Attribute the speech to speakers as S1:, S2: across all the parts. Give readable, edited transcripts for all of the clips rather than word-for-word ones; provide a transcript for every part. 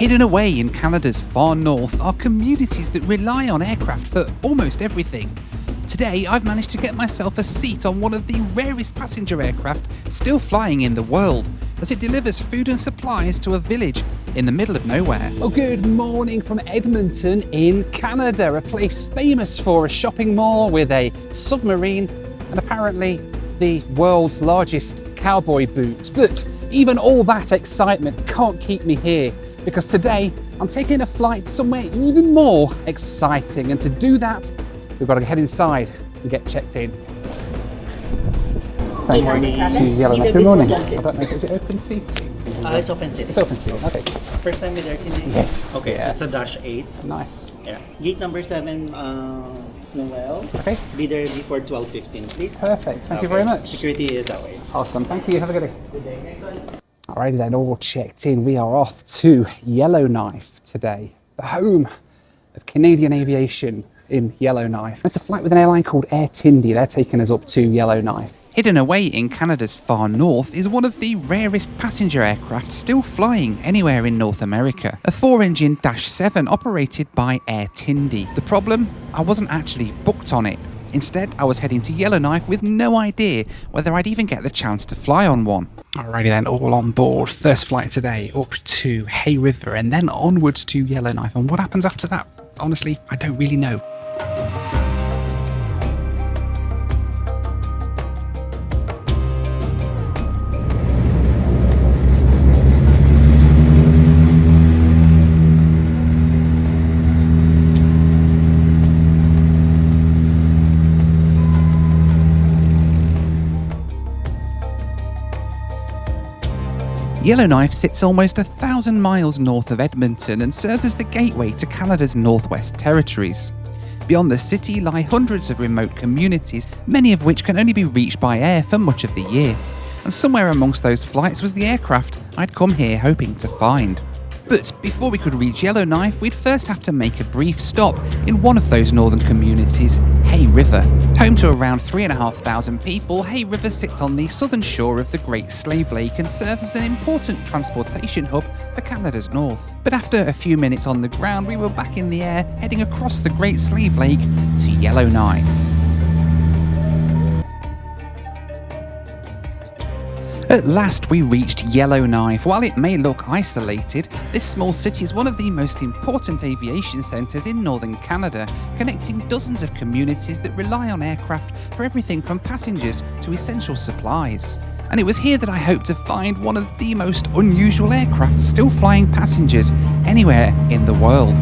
S1: Hidden away in Canada's far north are communities that rely on aircraft for almost everything. Today, I've managed to get myself a seat on one of the rarest passenger aircraft still flying in the world, as it delivers food and supplies to a village in the middle of nowhere. Well, good morning from Edmonton in Canada, a place famous for a shopping mall with a submarine and apparently the world's largest cowboy boots. But even all that excitement can't keep me here, because today I'm taking a flight somewhere even more exciting, and to do that we've got to head inside and get checked in. Thank you to Yellowknife. Good morning. I don't know, is it open seating?
S2: It's open seating.
S1: It's open seating, okay.
S2: First time with aircon?
S1: Yes.
S2: Okay,
S1: Yeah.
S2: so it's a Dash 8.
S1: Nice.
S2: Yeah. Gate number 7, Noel.
S1: Okay.
S2: Be there before 12:15, please.
S1: Perfect, thank you very much.
S2: Security is that way.
S1: Awesome, thank you, have a good day.
S2: Good day. Next one.
S1: Alrighty then, all checked in. We are off to Yellowknife today, the home of Canadian aviation in Yellowknife. It's a flight with an airline called Air Tindy. They're taking us up to Yellowknife. Hidden away in Canada's far north is one of the rarest passenger aircraft still flying anywhere in North America. A 4-engine Dash 7 operated by Air Tindy. The problem? I wasn't actually booked on it. Instead, I was heading to Yellowknife with no idea whether I'd even get the chance to fly on one. Alrighty then, all on board. First flight today up to Hay River and then onwards to Yellowknife. And what happens after that? Honestly, I don't really know. Yellowknife sits almost 1,000 miles north of Edmonton and serves as the gateway to Canada's Northwest Territories. Beyond the city lie hundreds of remote communities, many of which can only be reached by air for much of the year. And somewhere amongst those flights was the aircraft I'd come here hoping to find. But before we could reach Yellowknife, we'd first have to make a brief stop in one of those northern communities, Hay River. Home to around 3,500 people, Hay River sits on the southern shore of the Great Slave Lake and serves as an important transportation hub for Canada's north. But after a few minutes on the ground, we were back in the air, heading across the Great Slave Lake to Yellowknife. At last we reached Yellowknife. While it may look isolated, this small city is one of the most important aviation centres in northern Canada, connecting dozens of communities that rely on aircraft for everything from passengers to essential supplies. And it was here that I hoped to find one of the most unusual aircraft still flying passengers anywhere in the world.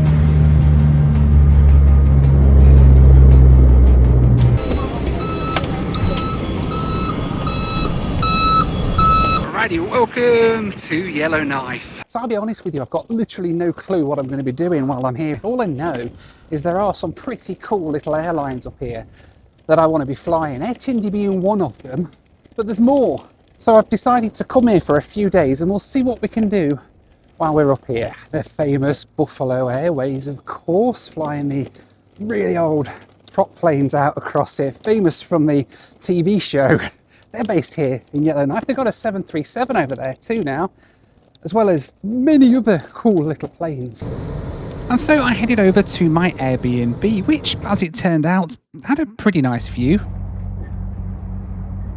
S1: Alrighty, welcome to Yellowknife. So I'll be honest with you, I've got literally no clue what I'm going to be doing while I'm here. All I know is there are some pretty cool little airlines up here that I want to be flying, Air Tindy being one of them, but there's more. So I've decided to come here for a few days and we'll see what we can do while we're up here. The famous Buffalo Airways, of course, flying the really old prop planes out across here, famous from the TV show. They're based here in Yellowknife. They've got a 737 over there too now, as well as many other cool little planes. And so I headed over to my Airbnb, which, as it turned out, had a pretty nice view.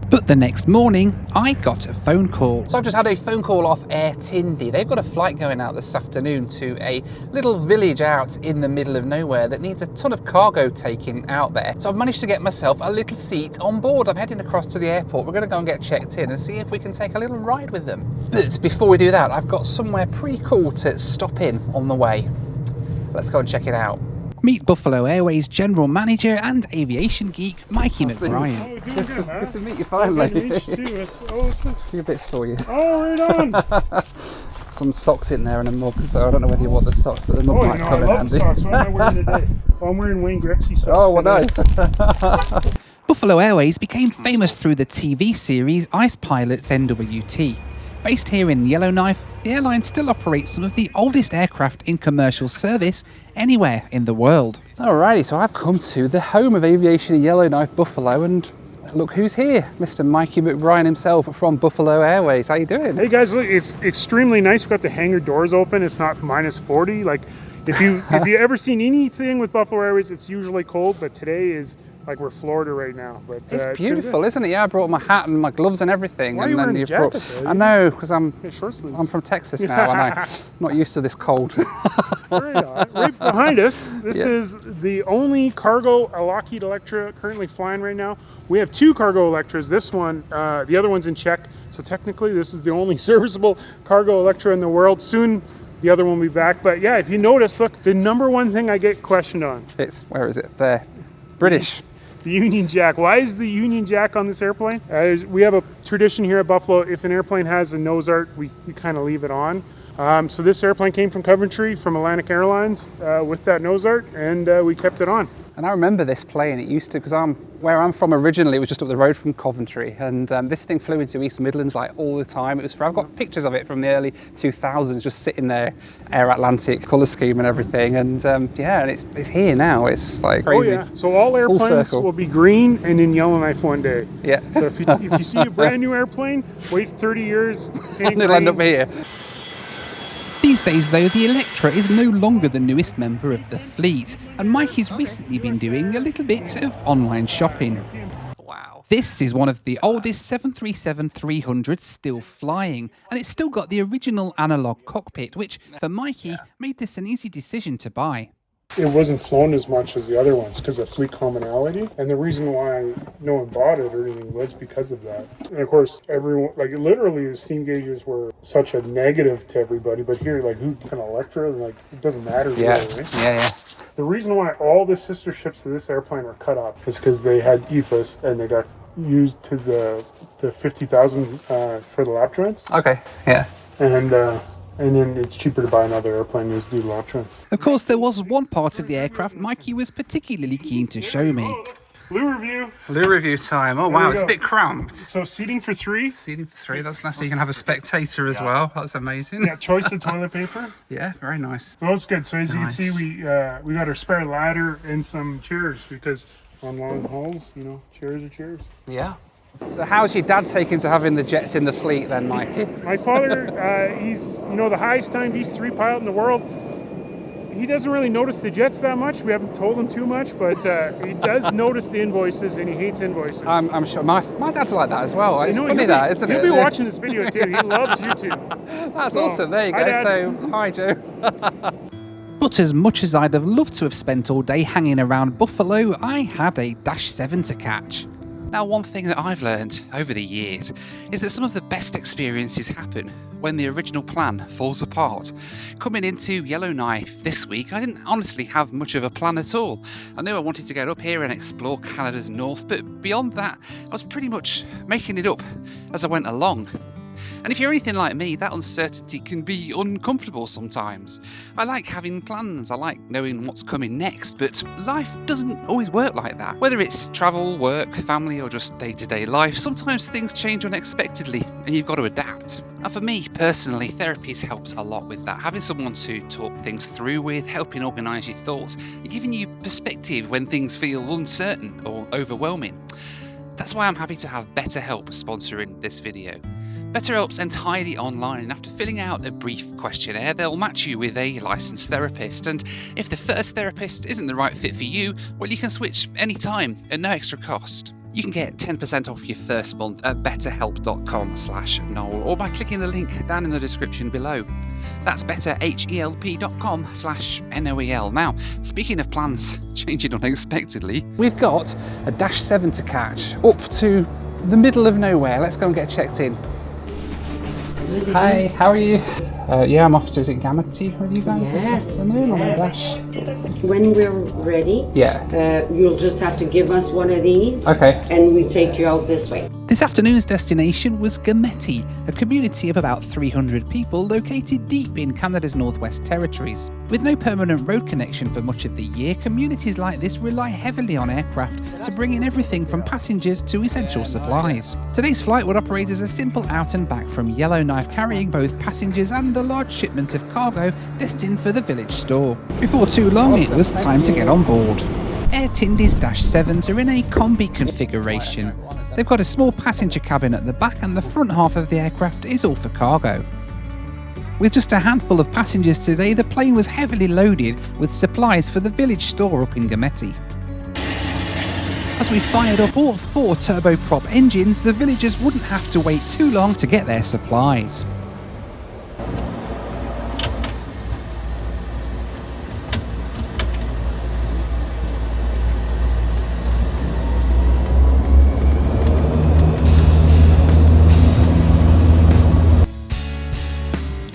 S1: But the next morning, I got a phone call. So I've just had a phone call off Air Tindy. They've got a flight going out this afternoon to a little village out in the middle of nowhere that needs a ton of cargo taken out there. So I've managed to get myself a little seat on board. I'm heading across to the airport. We're going to go and get checked in and see if we can take a little ride with them. But before we do that, I've got somewhere pretty cool to stop in on the way. Let's go and check it out. Meet Buffalo Airways General Manager and aviation geek, Mikey McBrien.
S3: Good
S1: to meet you finally.
S3: Nice to meet you. It's awesome.
S1: A few bits for you.
S3: Oh, right on.
S1: Some socks in there and a mug, so I don't know whether you want the socks, but the mug might
S3: no,
S1: come in
S3: I love
S1: handy.
S3: socks. What am I wearing today? Well, I'm wearing Wayne Gretzky socks.
S1: Oh, well,
S3: today.
S1: nice. Buffalo Airways became famous through the TV series Ice Pilots NWT. Based here in Yellowknife, the airline still operates some of the oldest aircraft in commercial service anywhere in the world. Alrighty, so I've come to the home of aviation in Yellowknife, Buffalo, and Look who's here, Mr. Mikey McBrien himself from Buffalo Airways. How you doing?
S3: Hey guys, look, it's extremely nice. We've got the hangar doors open. It's not minus 40. Like, if you ever seen anything with Buffalo Airways, it's usually cold, but today is like we're Florida right now. But
S1: It's beautiful, isn't it? Yeah, I brought my hat and my gloves and everything.
S3: Why are
S1: and
S3: you
S1: then
S3: wearing a
S1: you've
S3: jacket,
S1: brought...
S3: though?
S1: I know, because I'm
S3: short sleeves.
S1: from Texas now, and I'm not used to this cold.
S3: Right behind us, this is the only cargo Lockheed Electra currently flying right now. We have 2 cargo Electras. This one, the other one's in check. So technically, this is the only serviceable cargo Electra in the world. Soon, the other one will be back. But yeah, if you notice, look, the #1 thing I get questioned on.
S1: Where is it? There. British.
S3: The Union Jack. Why is the Union Jack on this airplane? We have a tradition here at Buffalo. If an airplane has a nose art, we kind of leave it on. So this airplane came from Coventry, from Atlantic Airlines, with that nose art, and we kept it on.
S1: And I remember this plane. It used to, because where I'm from originally, it was just up the road from Coventry, and this thing flew into East Midlands like all the time. I've got pictures of it from the early 2000s, just sitting there, Air Atlantic colour scheme and everything. And yeah, and it's here now. It's like crazy.
S3: Oh yeah. So all airplanes will be green and in Yellowknife one day.
S1: Yeah.
S3: So if you see a brand new airplane, wait 30 years,
S1: and it'll end up here.
S4: These days, though, the Electra is no longer the newest member of the fleet, and Mikey's recently been doing a little bit of online shopping.
S1: Wow.
S4: This is one of the oldest 737-300s still flying, and it's still got the original analogue cockpit, which, for Mikey, made this an easy decision to buy.
S3: It wasn't flown as much as the other ones because of fleet commonality, and the reason why no one bought it or anything was because of that. And of course, everyone, like, literally the steam gauges were such a negative to everybody, but here, like, who can Electra, like, it doesn't matter really, right?
S1: Yeah.
S3: The reason why all the sister ships to this airplane were cut up is because they had EFIS and they got used to the 50,000 for the lap trends.
S1: Okay. Yeah.
S3: And then it's cheaper to buy another airplane than to do lap trends.
S4: Of course, there was one part of the aircraft Mikey was particularly keen to show me.
S3: Loo review.
S1: Loo review time. Oh wow, it's a bit cramped.
S3: So seating for 3.
S1: Seating for 3, that's nice. So you can have a spectator as well. That's amazing.
S3: Yeah, choice of toilet paper.
S1: Yeah, very nice.
S3: So that's good. So as you can see, we got our spare ladder and some chairs because on long hauls, you know, chairs are chairs.
S1: Yeah. So how's your dad taking to having the jets in the fleet then, Mikey?
S3: My father, he's, you know, the highest timed B-3 pilot in the world. He doesn't really notice the jets that much. We haven't told him too much, but he does notice the invoices, and he hates invoices.
S1: I'm sure my dad's like that as well. It's funny that, isn't it?
S3: He'll be watching this video too. He loves YouTube.
S1: That's awesome. There you go. So, hi, Joe.
S4: But as much as I'd have loved to have spent all day hanging around Buffalo, I had a Dash 7 to catch. Now, one thing that I've learned over the years is that some of the best experiences happen when the original plan falls apart. Coming into Yellowknife this week, I didn't honestly have much of a plan at all. I knew I wanted to get up here and explore Canada's north, but beyond that, I was pretty much making it up as I went along. And if you're anything like me, that uncertainty can be uncomfortable sometimes. I like having plans, I like knowing what's coming next, but life doesn't always work like that. Whether it's travel, work, family, or just day-to-day life, sometimes things change unexpectedly and you've got to adapt. And for me, personally, therapy's helped a lot with that. Having someone to talk things through with, helping organise your thoughts, giving you perspective when things feel uncertain or overwhelming. That's why I'm happy to have BetterHelp sponsoring this video. BetterHelp's entirely online, and after filling out a brief questionnaire, they'll match you with a licensed therapist. And if the first therapist isn't the right fit for you, well, you can switch anytime at no extra cost. You can get 10% off your first month at betterhelp.com/Noel or by clicking the link down in the description below. That's betterhelp.com/NOEL. Now, speaking of plans changing unexpectedly,
S1: we've got a Dash 7 to catch up to the middle of nowhere. Let's go and get checked in. Hi, how are you? Yeah, I'm off to, is it Gamity with you guys this afternoon on the Dash?
S5: When we're ready, you'll just have to give us one of these.
S1: Okay.
S5: And we take you out this way.
S4: This afternoon's destination was Gamety, a community of about 300 people located deep in Canada's Northwest Territories. With no permanent road connection for much of the year, communities like this rely heavily on aircraft to bring in everything from passengers to essential supplies. Today's flight would operate as a simple out and back from Yellowknife, carrying both passengers and a large shipment of cargo destined for the village store. Before too long, it was time to get on board. Air Tindy's Dash 7s are in a combi configuration. They've got a small passenger cabin at the back and the front half of the aircraft is all for cargo. With just a handful of passengers today, the plane was heavily loaded with supplies for the village store up in Gameti. As we fired up all 4 turboprop engines, the villagers wouldn't have to wait too long to get their supplies.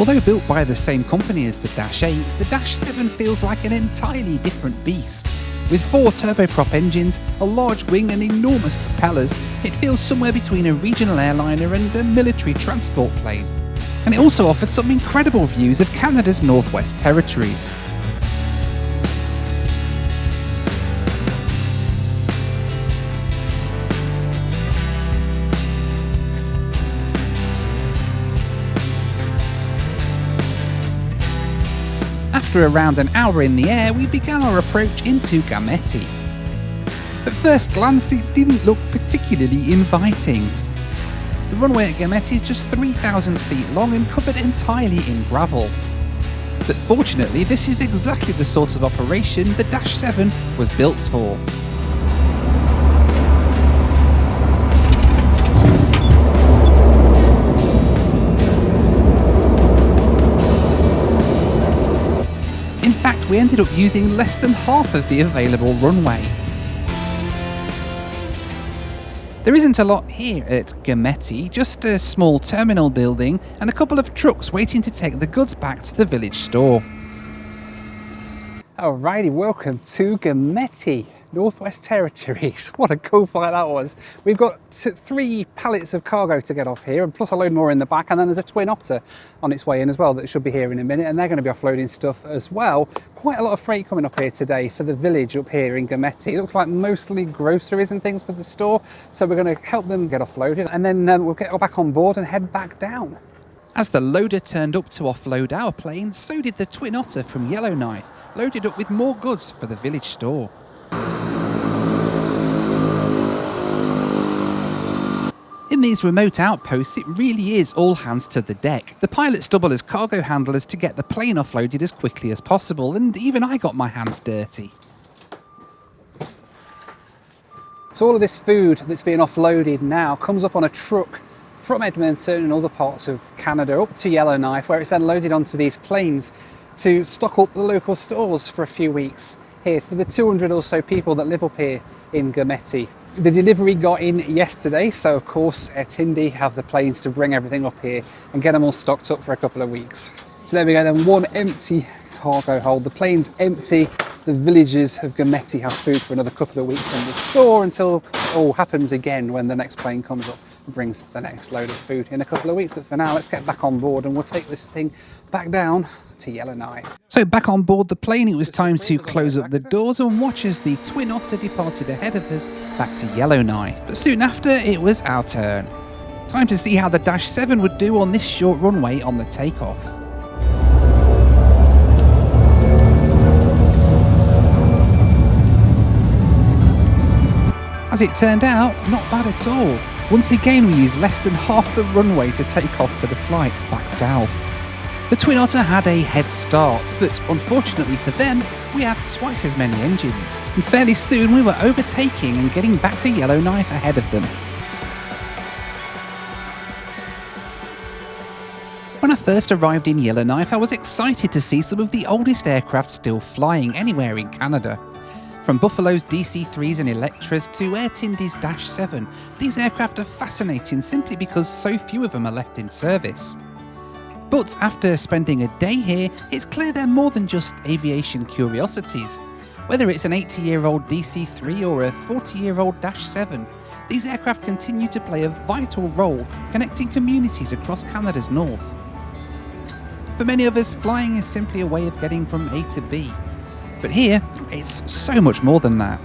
S4: Although built by the same company as the Dash 8, the Dash 7 feels like an entirely different beast. With 4 turboprop engines, a large wing and enormous propellers, it feels somewhere between a regional airliner and a military transport plane. And it also offered some incredible views of Canada's Northwest Territories. After around an hour in the air, we began our approach into Gameti. At first glance, it didn't look particularly inviting. The runway at Gameti is just 3,000 feet long and covered entirely in gravel. But fortunately, this is exactly the sort of operation the Dash 7 was built for. In fact, we ended up using less than half of the available runway. There isn't a lot here at Gameti, just a small terminal building and a couple of trucks waiting to take the goods back to the village store.
S1: Alrighty, welcome to Gameti, Northwest Territories. What a cool flight that was. We've got 3 pallets of cargo to get off here, and plus a load more in the back, and then there's a Twin Otter on its way in as well that should be here in a minute, and they're going to be offloading stuff as well. Quite a lot of freight coming up here today for the village up here in Gameti. It looks like mostly groceries and things for the store, so we're going to help them get offloaded, and then we'll get back on board and head back down.
S4: As the loader turned up to offload our plane, so did the Twin Otter from Yellowknife, loaded up with more goods for the village store. In these remote outposts, it really is all hands to the deck. The pilots double as cargo handlers to get the plane offloaded as quickly as possible, and even I got my hands dirty.
S1: So all of this food that's being offloaded now comes up on a truck from Edmonton and other parts of Canada up to Yellowknife, where it's then loaded onto these planes to stock up the local stores for a few weeks here for the 200 or so people that live up here in Gameti. The delivery got in yesterday, so of course Air Tindy have the planes to bring everything up here and get them all stocked up for a couple of weeks. So there we go then, one empty cargo hold. The plane's empty. The villagers of Gameti have food for another couple of weeks in the store until it all happens again when the next plane comes up and brings the next load of food in a couple of weeks. But for now, let's get back on board and we'll take this thing back down to Yellowknife.
S4: So back on board the plane, it was time to close up the doors and watch as the Twin Otter departed ahead of us back to Yellowknife. But soon after, it was our turn. Time to see how the Dash 7 would do on this short runway on the takeoff. As it turned out, not bad at all. Once again, we used less than half the runway to take off for the flight back south. The Twin Otter had a head start, but unfortunately for them, we had twice as many engines, and fairly soon we were overtaking and getting back to Yellowknife ahead of them. When I first arrived in Yellowknife, I was excited to see some of the oldest aircraft still flying anywhere in Canada. From Buffalo's DC-3s and Electras to Air Tindy's Dash 7, these aircraft are fascinating simply because so few of them are left in service. But after spending a day here, it's clear they're more than just aviation curiosities. Whether it's an 80-year-old DC-3 or a 40-year-old Dash 7, these aircraft continue to play a vital role connecting communities across Canada's north. For many of us, flying is simply a way of getting from A to B. But here, it's so much more than that.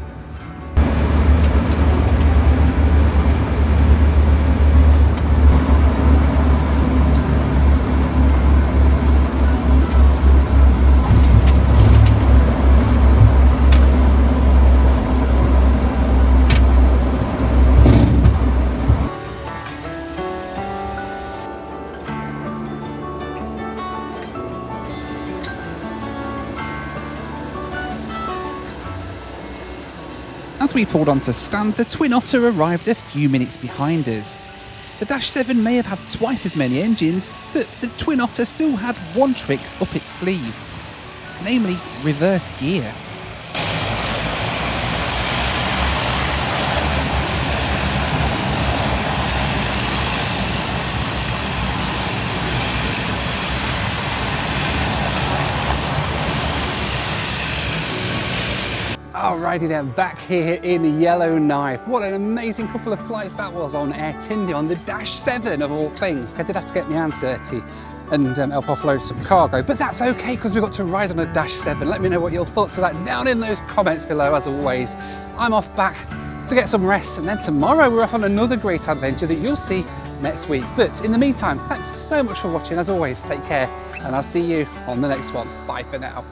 S4: As we pulled onto stand, the Twin Otter arrived a few minutes behind us. The Dash 7 may have had twice as many engines, but the Twin Otter still had one trick up its sleeve, namely reverse gear.
S1: Alrighty then, back here in Yellowknife. What an amazing couple of flights that was on Air Tindy on the Dash 7 of all things. I did have to get my hands dirty and help offload some cargo, but that's okay because we got to ride on a Dash 7. Let me know what your thoughts are that down in those comments below as always. I'm off back to get some rest, and then tomorrow we're off on another great adventure that you'll see next week. But in the meantime, thanks so much for watching. As always, take care and I'll see you on the next one. Bye for now.